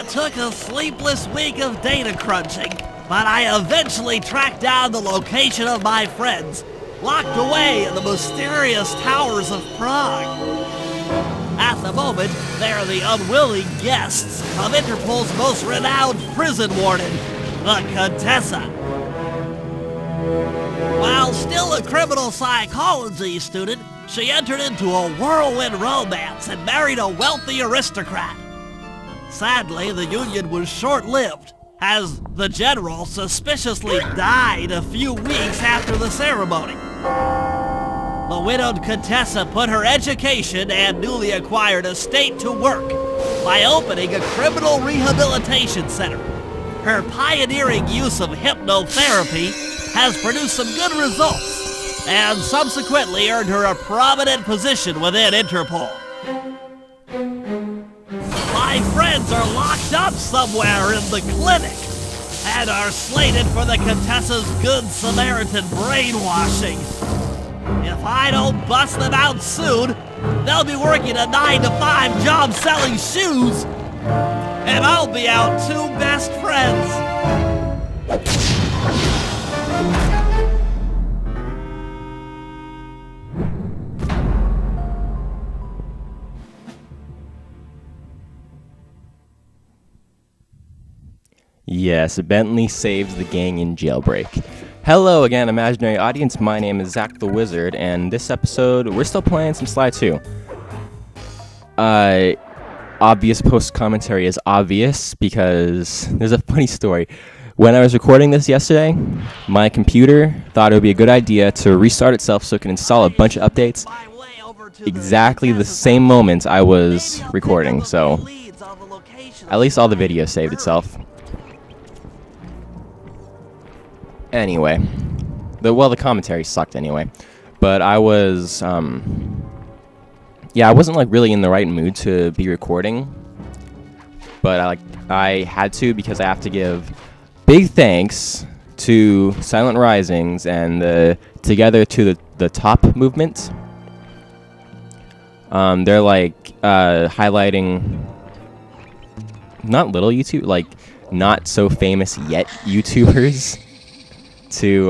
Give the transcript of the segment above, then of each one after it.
It took a sleepless week of data crunching, but I eventually tracked down the location of my friends, locked away in the mysterious towers of Prague. At the moment, they are the unwilling guests of Interpol's most renowned prison warden, the Contessa. While still a criminal psychology student, she entered into a whirlwind romance and married a wealthy aristocrat. Sadly, the union was short-lived, as the general suspiciously died a few weeks after the ceremony. The widowed Contessa put her education and newly acquired estate to work by opening a criminal rehabilitation center. Her pioneering use of hypnotherapy has produced some good results, and subsequently earned her a prominent position within Interpol. My friends are locked up somewhere in the clinic, and are slated for the Contessa's Good Samaritan brainwashing. If I don't bust them out soon, they'll be working a 9-to-5 job selling shoes, and I'll be out two best friends. Yes, Bentley saves the gang in Jailbreak. Hello again, imaginary audience. My name is Zach the Wizard, and this episode, we're still playing some Sly 2. Obvious post-commentary is obvious because there's a funny story. When I was recording this yesterday, my computer thought it would be a good idea to restart itself so it can install a bunch of updates exactly the same moment I was recording, so at least all the video saved itself. Anyway, the commentary sucked anyway, but I was, yeah, I wasn't like really in the right mood to be recording, but I had to because I have to give big thanks to SilentRisings and the Together to the Top movement. They're like highlighting not little YouTube, like not so famous yet YouTubers. To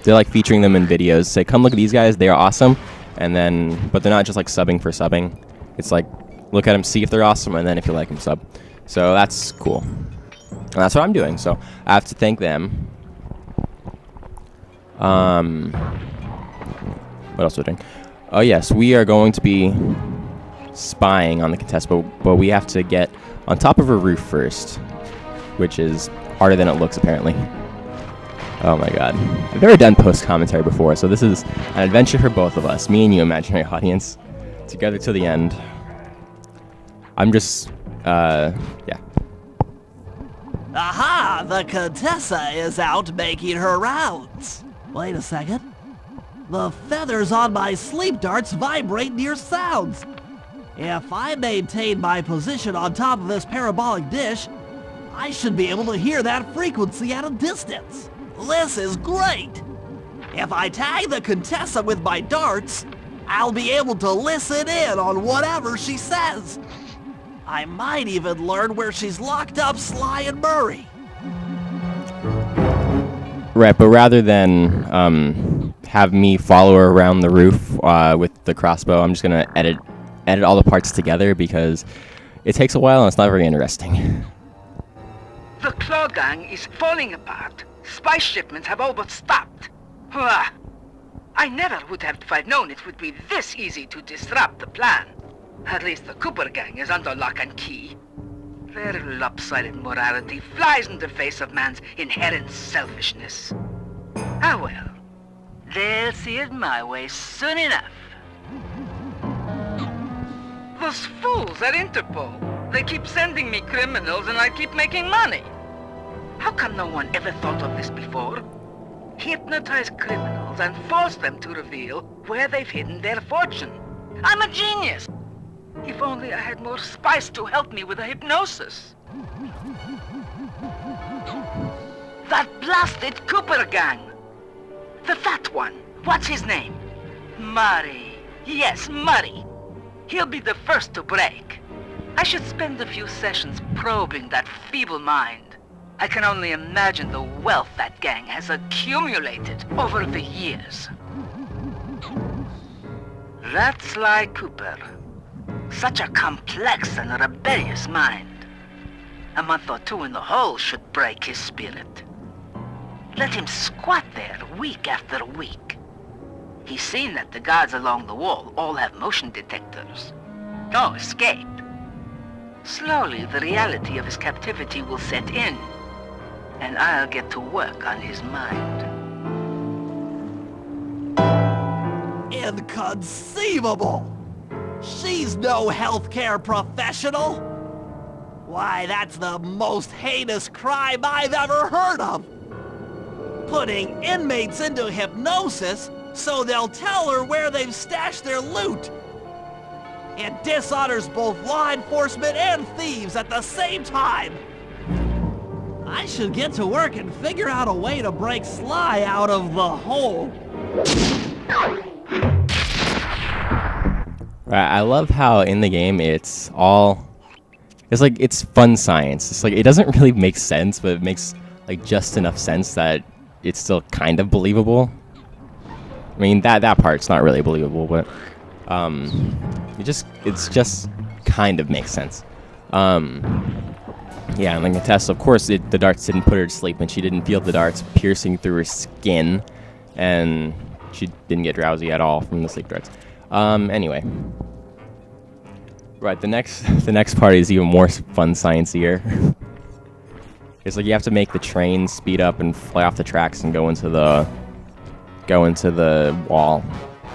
they're like featuring them in videos. Say, come look at these guys, they are awesome. And then, but they're not just like subbing for subbing. It's like, look at them, see if they're awesome, and then if you like them, sub. So that's cool. And that's what I'm doing. So I have to thank them. What else are we doing? Oh yes, we are going to be spying on the Contessa, but we have to get on top of her roof first, which is harder than it looks apparently. Oh my god. I've never done post-commentary before, so this is an adventure for both of us, me and you, imaginary audience, together to the end. I'm just, yeah. Aha! The Contessa is out making her rounds. Wait a second. The feathers on my sleep darts vibrate near sounds. If I maintain my position on top of this parabolic dish, I should be able to hear that frequency at a distance. This is great! If I tag the Contessa with my darts, I'll be able to listen in on whatever she says. I might even learn where she's locked up Sly and Murray. Right, but rather than have me follow her around the roof with the crossbow, I'm just gonna edit all the parts together because it takes a while and it's not very interesting. The Claw Gang is falling apart. Spice shipments have all but stopped. I never would have known it would be this easy to disrupt the plan. At least the Cooper Gang is under lock and key. Their lopsided morality flies in the face of man's inherent selfishness. Ah well, they'll see it my way soon enough. Those fools at Interpol. They keep sending me criminals and I keep making money. How come no one ever thought of this before? Hypnotize criminals and force them to reveal where they've hidden their fortune. I'm a genius! If only I had more spice to help me with the hypnosis. That blasted Cooper Gang! The fat one, what's his name? Murray. Yes, Murray. He'll be the first to break. I should spend a few sessions probing that feeble mind. I can only imagine the wealth that gang has accumulated over the years. That's Sly Cooper. Such a complex and rebellious mind. A month or two in the hole should break his spirit. Let him squat there week after week. He's seen that the guards along the wall all have motion detectors. No escape. Slowly, the reality of his captivity will set in, and I'll get to work on his mind. Inconceivable! She's no healthcare professional! Why, that's the most heinous crime I've ever heard of! Putting inmates into hypnosis so they'll tell her where they've stashed their loot! It dishonors both law enforcement and thieves at the same time! I should get to work and figure out a way to break Sly out of the hole. I love how in the game it's like it's fun science. It's like it doesn't really make sense, but it makes like just enough sense that it's still kind of believable. I mean that part's not really believable, but it's just kind of makes sense. Yeah, and like the test, of course, the darts didn't put her to sleep, and she didn't feel the darts piercing through her skin, and she didn't get drowsy at all from the sleep darts. Anyway. Right, the next part is even more fun sciencier. It's like you have to make the train speed up and fly off the tracks and go into the wall.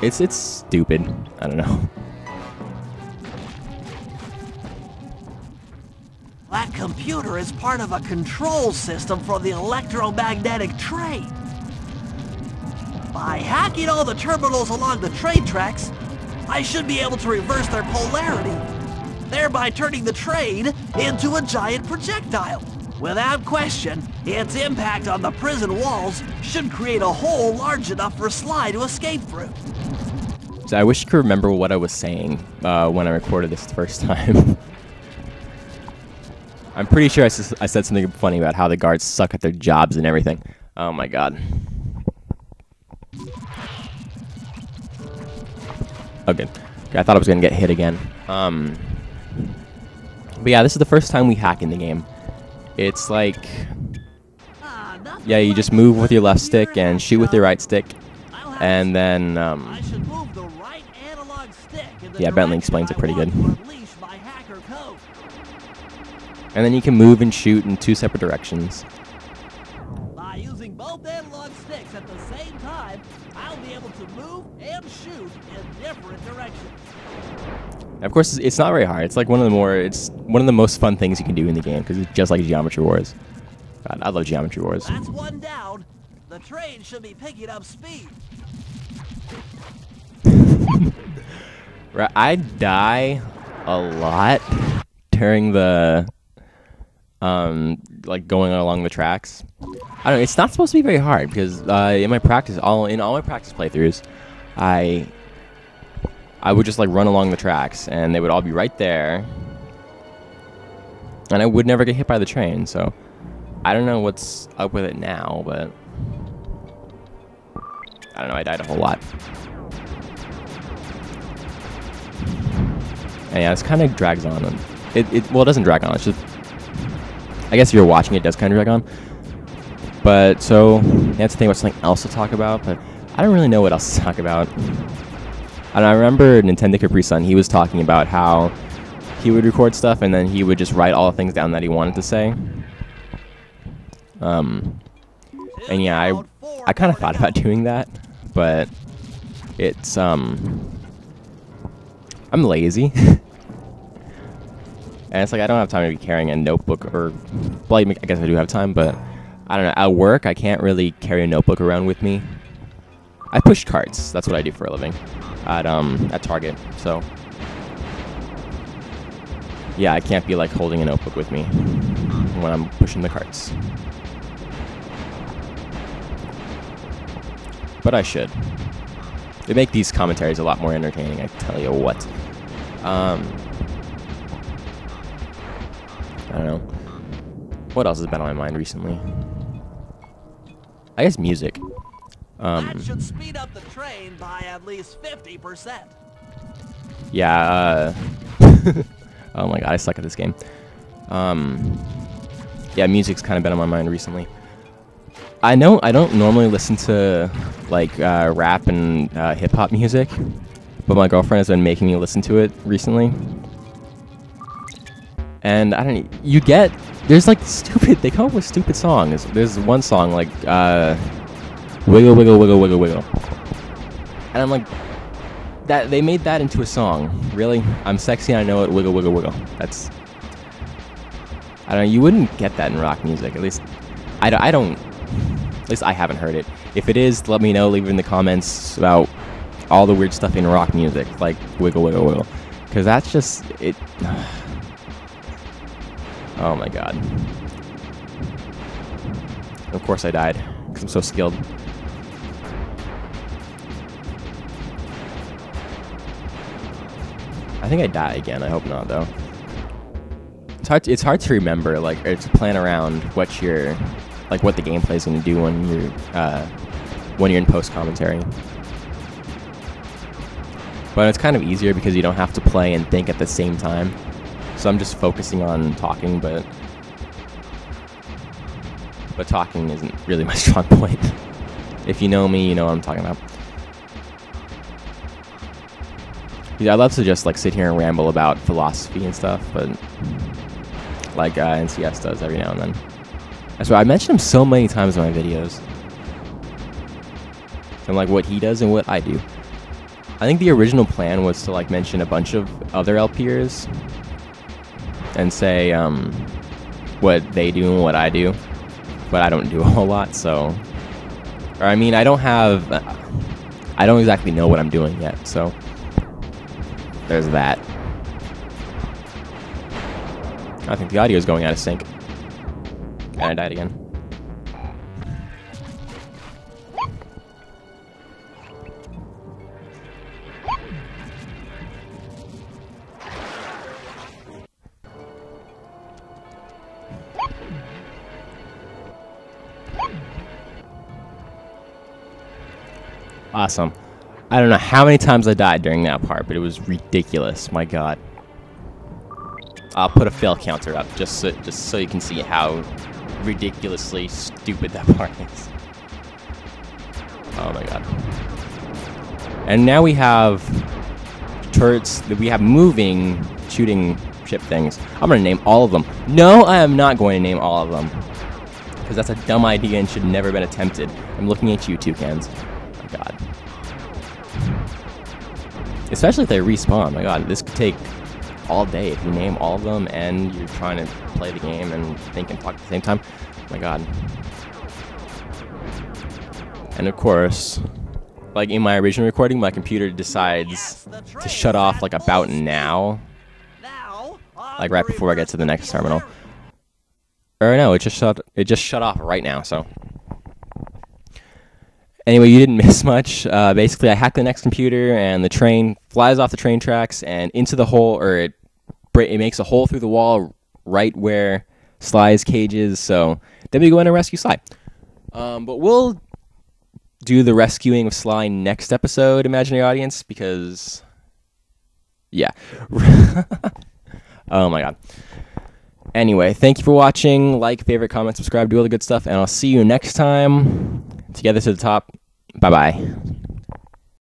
It's stupid. I don't know. That computer is part of a control system for the electromagnetic train. By hacking all the terminals along the train tracks, I should be able to reverse their polarity, thereby turning the train into a giant projectile. Without question, its impact on the prison walls should create a hole large enough for Sly to escape through. So I wish I could remember what I was saying when I recorded this the first time. I'm pretty sure I said something funny about how the guards suck at their jobs and everything. Oh my god. Okay. I thought I was going to get hit again. But yeah, this is the first time we hack in the game. It's like... yeah, you just move with your left stick and shoot with your right stick. And then... yeah, Bentley explains it pretty good. And then you can move and shoot in two separate directions. By using both analog sticks at the same time, I'll be able to move and shoot in different directions. And of course, it's not very hard. It's like one of the most fun things you can do in the game because it's just like Geometry Wars. God, I love Geometry Wars. That's one down. The train should be picking up speed. Right, I die a lot during the like going along the tracks. I don't know, it's not supposed to be very hard because in all my practice playthroughs, I would just like run along the tracks and they would all be right there, and I would never get hit by the train. So I don't know what's up with it now, but I don't know. I died a whole lot. And yeah, this kind of drags on. Well, it doesn't drag on. It's just, I guess if you're watching, it does kind of drag on. But so that's the thing about something else to talk about. But I don't really know what else to talk about. And I remember Nintendo Capri Sun. He was talking about how he would record stuff and then he would just write all the things down that he wanted to say. And yeah, I kind of thought about doing that, but it's I'm lazy. And it's like I don't have time to be carrying a notebook or, well, I guess I do have time, but I don't know. At work, I can't really carry a notebook around with me. I push carts. That's what I do for a living at Target. So yeah, I can't be like holding a notebook with me when I'm pushing the carts. But I should. They make these commentaries a lot more entertaining, I tell you what. don't know. What else has been on my mind recently? I guess music. That should speed up the train by at least 50%. Yeah, oh my god, I suck at this game. Yeah, music's kind of been on my mind recently. I know I don't normally listen to, like, rap and hip-hop music, but my girlfriend has been making me listen to it recently. And I don't know, there's like they come up with stupid songs. There's one song, like, Wiggle, Wiggle, Wiggle, Wiggle, Wiggle. And I'm like, they made that into a song. Really? I'm sexy and I know it, wiggle, wiggle, wiggle. That's, I don't know, you wouldn't get that in rock music. At least, at least I haven't heard it. If it is, let me know, leave it in the comments about all the weird stuff in rock music, like wiggle, wiggle, wiggle. Because that's just, oh my god. Of course I died, because I'm so skilled. I think I die again. I hope not, though. It's hard to remember, like, or to plan around what what the gameplay is going to do when you're in post commentary. But it's kind of easier because you don't have to play and think at the same time. So I'm just focusing on talking, but talking isn't really my strong point. If you know me, you know what I'm talking about. Yeah, I love to just like sit here and ramble about philosophy and stuff, but like NCS does every now and then. That's why I mention him so many times in my videos. And like what he does and what I do. I think the original plan was to like mention a bunch of other LPers and say what they do and what I do, but I don't do a whole lot. So, or I mean, I don't exactly know what I'm doing yet. So. There's that. I think the audio is going out of sync. And I died again. Awesome. I don't know how many times I died during that part, but it was ridiculous. My god. I'll put a fail counter up just so you can see how ridiculously stupid that part is. Oh my god. And now we have turrets that we have moving shooting ship things. I'm going to name all of them. No, I am not going to name all of them. Because that's a dumb idea and should never have been attempted. I'm looking at you, toucans. Oh my god. Especially if they respawn. My god, this could take all day if you name all of them and you're trying to play the game and think and talk at the same time. Oh my god. And of course, like in my original recording, my computer decides to shut off like about now. Like right before I get to the next terminal. Or no, it just shut off right now, so. Anyway, you didn't miss much. Basically, I hacked the next computer, and the train flies off the train tracks and into the hole, or it makes a hole through the wall right where Sly's cage is. So then we go in and rescue Sly. But we'll do the rescuing of Sly next episode, imaginary audience, because yeah. Oh my god. Anyway, thank you for watching. Like, favorite, comment, subscribe, do all the good stuff, and I'll see you next time. Together to the top. Bye-bye.